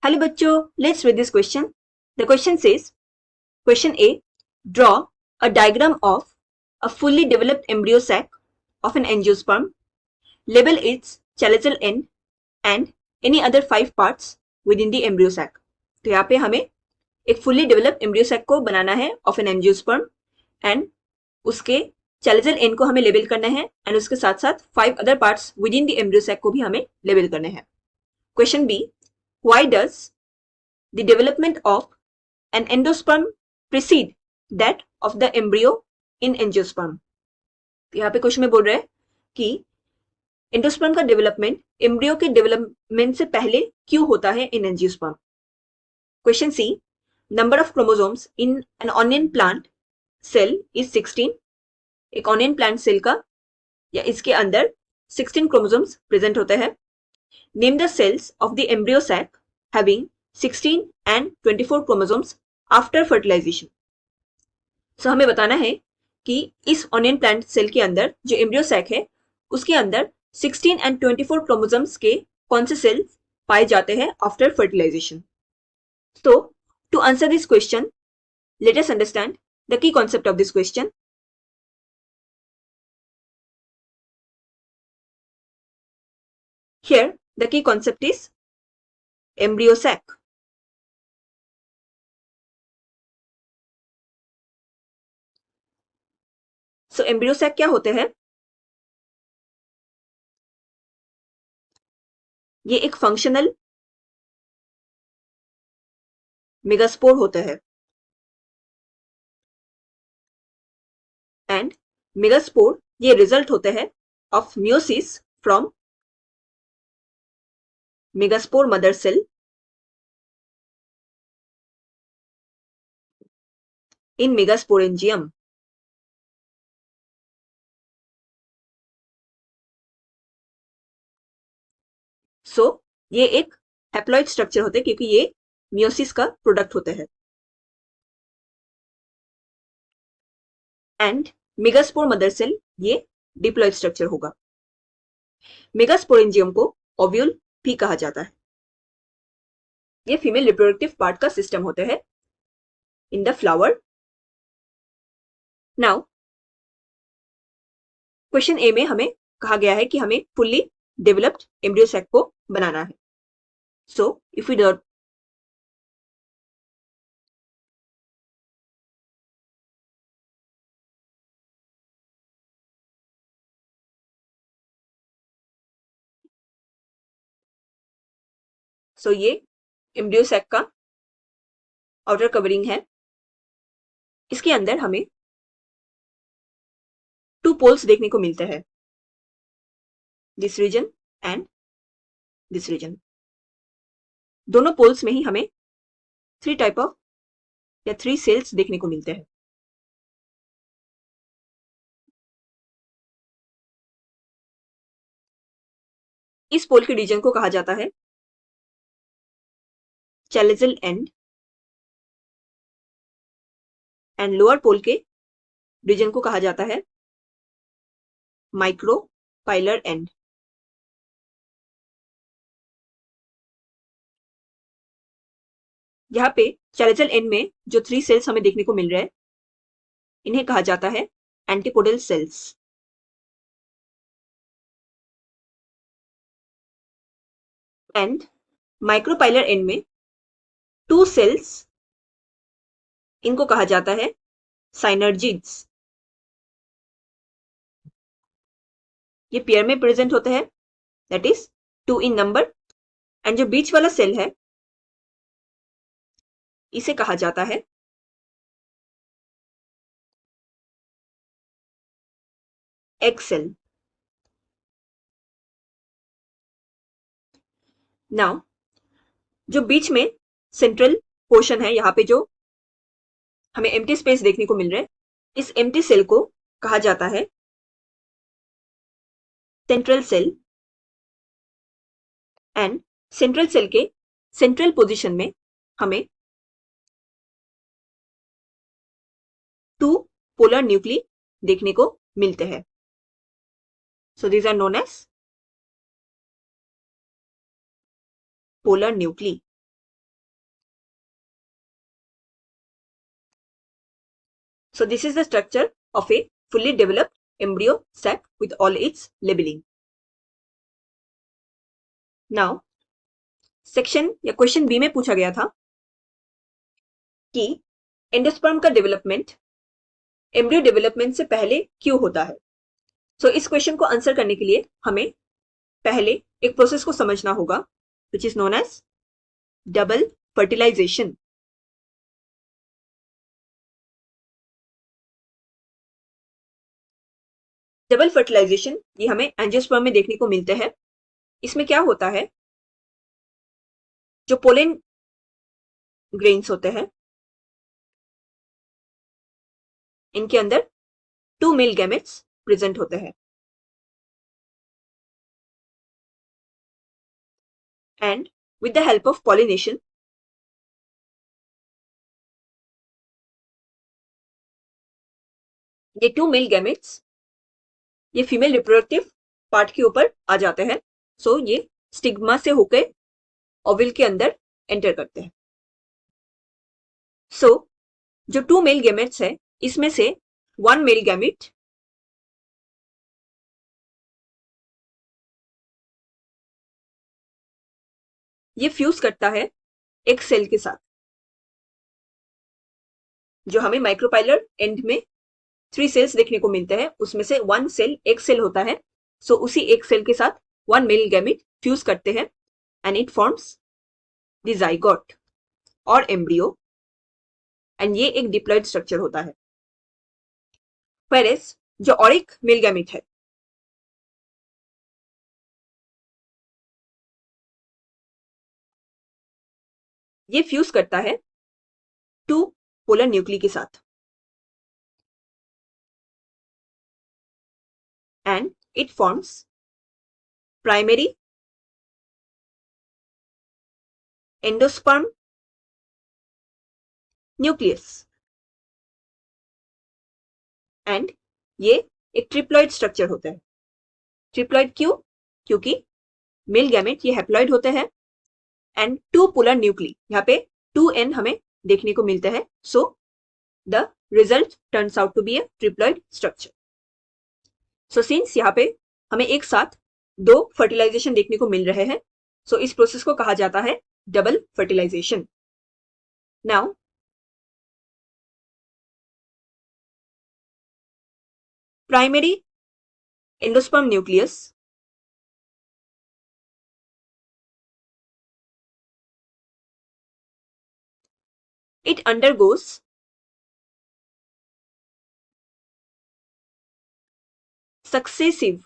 Hello बच्चों, let's read this question. The question says, question A, draw a diagram of a fully developed embryo sac of an angiosperm. Label its chalazial end and any other 5 parts within the embryo sac. तो यहाँ पे हमें एक fully developed embryo sac को बनाना है of an angiosperm and उसके chalazial end को हमें लेबल करना है and उसके साथ साथ 5 other parts within the embryo sac को भी हमें लेबल करने हैं. Question B, why does the development of an endosperm precede that of the embryo in angiosperm. यहाँ पे क्वेश्चन में बोल रहे हैं कि एंडोस्पर्म का डेवलपमेंट एम्ब्रियो के डेवलपमेंट से पहले क्यों होता है in angiosperm. Question C, number of chromosomes in an onion plant cell is 16. एक ऑनियन प्लांट सेल का या इसके अंदर 16 क्रोमोसोम्स प्रेजेंट होते हैं. Name the cells of the embryo sac having 16 and 24 chromosomes after fertilization. So हमें बताना है कि इस ऑनियन प्लांट सेल के अंदर जो एम्ब्रियो सैक है उसके अंदर 16 and 24 क्रोमोसोम्स के कौन से सेल्स पाए जाते हैं आफ्टर फर्टिलाइजेशन. तो to answer this question let us understand the key concept of this question. Here the key concept is embryo sac. So embryo sac क्या होते हैं? ये एक फंक्शनल मेगास्पोर होते हैं एंड मेगास्पोर ये रिजल्ट होते हैं of meiosis from megaspore mother cell in megasporangium. So ये एक हैप्लॉइड स्ट्रक्चर होते हैं क्योंकि ये मियोसिस का प्रोडक्ट होते हैं. एंड मेगास्पोर मदर सेल ये डिप्लॉइड स्ट्रक्चर होगा. मेगास्पोरेंजियम को ओव्यूल भी कहा जाता है. ये फीमेल रिप्रोडक्टिव पार्ट का सिस्टम होते हैं in the flower. Now question A में हमें कहा गया है कि हमें फुल्ली डेवलप्ड एम्ब्रियो सैक को बनाना है. So if V dot so ये एम्ब्रियो सैक का आउटर कवरिंग है. इसके अंदर हमें 2 पोल्स देखने को मिलते हैं, this region and this region. दोनों पोल्स में ही हमें 3 टाइप ऑफ या 3 सेल्स देखने को मिलते हैं. इस पोल के रीजन को कहा जाता है चैलेजियल एंड एंड लोअर पोल के रीजन को कहा जाता है माइक्रोपाइलर एंड. यहाँ पे चैलेजियल एंड में जो 3 सेल्स हमें देखने को मिल रहे हैं इन्हें कहा जाता है antipodal cells. And micropylar and में 2 सेल्स इनको कहा जाता है साइनर्जिड्स. ये पेयर में प्रेजेंट होते हैं, that is 2 in number. And जो बीच वाला सेल है इसे कहा जाता है एग सेल. नाउ जो बीच में सेंट्रल पोर्शन है, यहाँ पे जो हमें एम्प्टी स्पेस देखने को मिल रहा है, इस एम्प्टी सेल को कहा जाता है central cell. And central cell के सेंट्रल पोजीशन में हमें 2 पोलर न्यूक्ली देखने को मिलते हैं. So these are known as polar nuclei. So this is the structure of a fully developed embryo sac with all its labeling. Now section या question B में पूछा गया था कि एंडोस्पर्म का डेवलपमेंट एम्ब्रियो डेवलपमेंट से पहले क्यों होता है. सो इस क्वेश्चन को आंसर करने के लिए हमें पहले एक प्रोसेस को समझना होगा which is known as double fertilisation. Double fertilisation ये हमें एंजियोस्पर्म में देखने को मिलते हैं. इसमें क्या होता है, जो पोलन ग्रेन्स होते हैं इनके अंदर 2 मेल गैमेट्स प्रेजेंट होते हैं and with the help of pollination ये 2 मेल गैमेट्स ये फीमेल रिप्रोडक्टिव पार्ट के ऊपर आ जाते हैं. सो ये स्टिग्मा से होकर ओवल के अंदर एंटर करते हैं. सो जो 2 मेल गैमेट्स है इसमें से 1 मेल गैमेट ये फ्यूज करता है एक सेल के साथ, जो हमें माइक्रोपाइलर एंड में 3 सेल्स देखने को मिलते हैं. उसमें से 1 सेल एक सेल होता है. सो उसी एक सेल के साथ 1 मेल गैमेट फ्यूज करते हैं and it forms the zygote और एम्ब्रियो एंड ये एक डिप्लॉयड स्ट्रक्चर होता है. Whereas जो और एक मेल गैमेट है ये फ्यूज करता है 2 पोलर न्यूक्ली के साथ and it forms primary endosperm nucleus and ये एक ट्रिप्लॉइड स्ट्रक्चर होता है. ट्रिप्लॉइड क्यों? क्योंकि मेल गैमेट ये हैप्लॉइड होते हैं एंड 2 पोलर न्यूक्ली यहाँ पे 2n हमें देखने को मिलते हैं. So the result turns out to be a triploid structure. So since यहाँ पे हमें एक साथ 2 फर्टिलाइजेशन देखने को मिल रहे हैं, सो इस प्रोसेस को कहा जाता है double fertilisation. Now primary endosperm nucleus it undergoes successive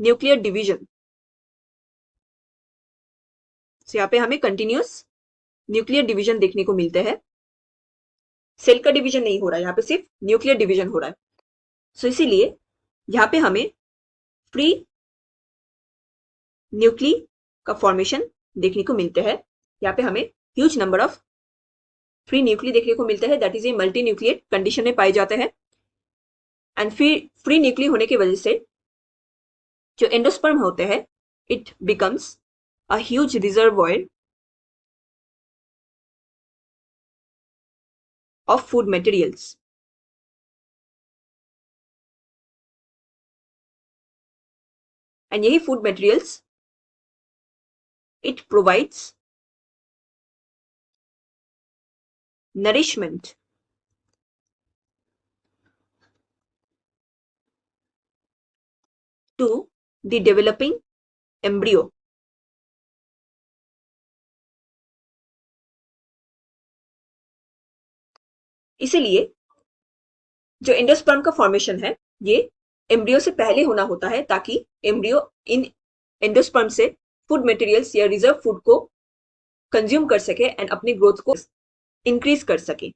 nuclear division. So यहाँ पे हमें कंटिन्यूस न्यूक्लियर डिवीजन देखने को मिलते हैं. सेल का डिवीजन नहीं हो रहा है, यहाँ पे सिर्फ न्यूक्लियर डिवीजन हो रहा है. सो इसीलिए यहाँ पे हमें फ्री न्यूक्ली का फॉर्मेशन देखने को मिलते हैं. यहाँ पे हमें huge number of free nuclei देखने को मिलते हैं. That is a multi nucleate condition में पाए जाते हैं एंड फ्री न्यूक्ली होने की वजह से जो एंडोस्पर्म होते हैं it becomes a huge reservoir of food materials. And यही food materials it provides nourishment to the developing embryo. इसीलिए जो एंडोस्पर्म का फॉर्मेशन है ये एम्ब्रियो से पहले होना होता है ताकि एम्ब्रियो इन एंडोस्पर्म से फूड मटेरियल्स या रिजर्व फूड को कंज्यूम कर सके एंड अपनी ग्रोथ को इंक्रीज कर सके.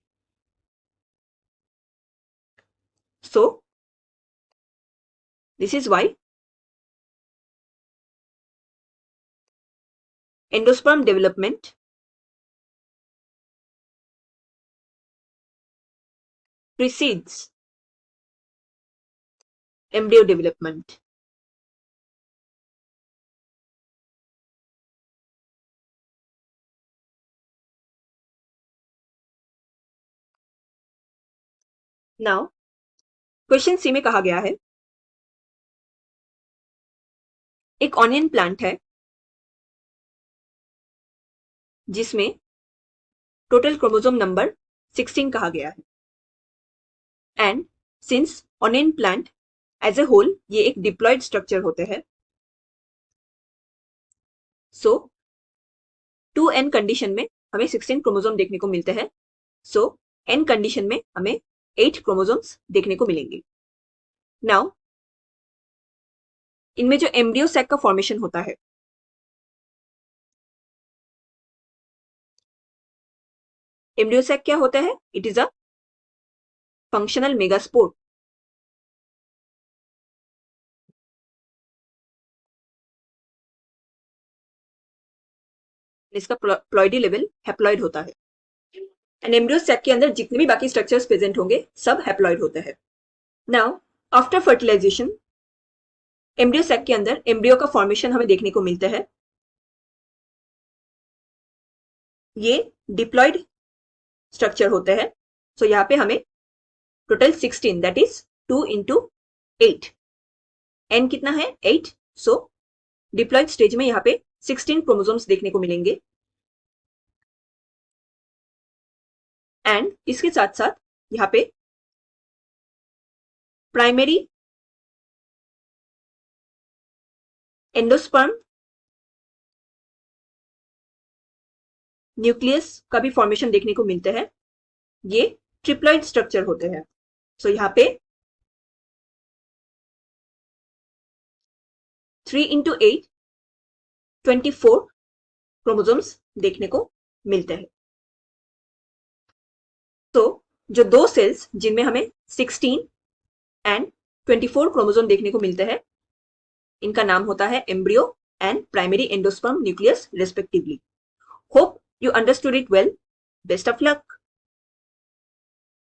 So this is why endosperm development precedes embryo development. Now question C में कहा गया है एक ऑनियन प्लांट है जिसमें टोटल क्रोमोसोम नंबर 16 कहा गया है and since onion plant as a whole ये एक डिप्लॉयड स्ट्रक्चर होते हैं सो 2n कंडीशन में हमें 16 क्रोमोसोम देखने को मिलते हैं सो n कंडीशन में हमें 8 क्रोमोसोम्स देखने को मिलेंगे नाउ इनमें जो एम्ब्रियो सैक का फॉर्मेशन होता है एम्ब्रियो सैक क्या होता है it is a functional megaspore इसका प्लॉइडी लेवल हैप्लॉइड होता है एंड एम्ब्रियो सैक के अंदर जितने भी बाकी स्ट्रक्चर्स प्रेजेंट होंगे सब हैप्लॉइड होते हैं now after fertilisation embryo sac के अंदर एम्ब्रियो का फॉर्मेशन हमें देखने को मिलता है ये डिप्लॉयड स्ट्रक्चर होते हैं सो यहाँ पे हमें total 16 that is 2 into 8 n कितना है 8 सो डिप्लॉयड स्टेज में यहाँ पे 16 क्रोमोसोम्स देखने को मिलेंगे एंड इसके साथ साथ यहाँ पे प्राइमरी एंडोस्पर्म न्यूक्लियस का भी फॉर्मेशन देखने को मिलते हैं ये ट्रिप्लॉइड स्ट्रक्चर होते हैं सो यहाँ पे 3 इंटू 8 24 क्रोमोसोम्स देखने को मिलते हैं तो जो दो सेल्स जिनमें हमें 16 एंड 24 क्रोमोसोम देखने को मिलते हैं इनका नाम होता है embryo and primary endosperm nucleus respectively hope you understood it well. Best of luck.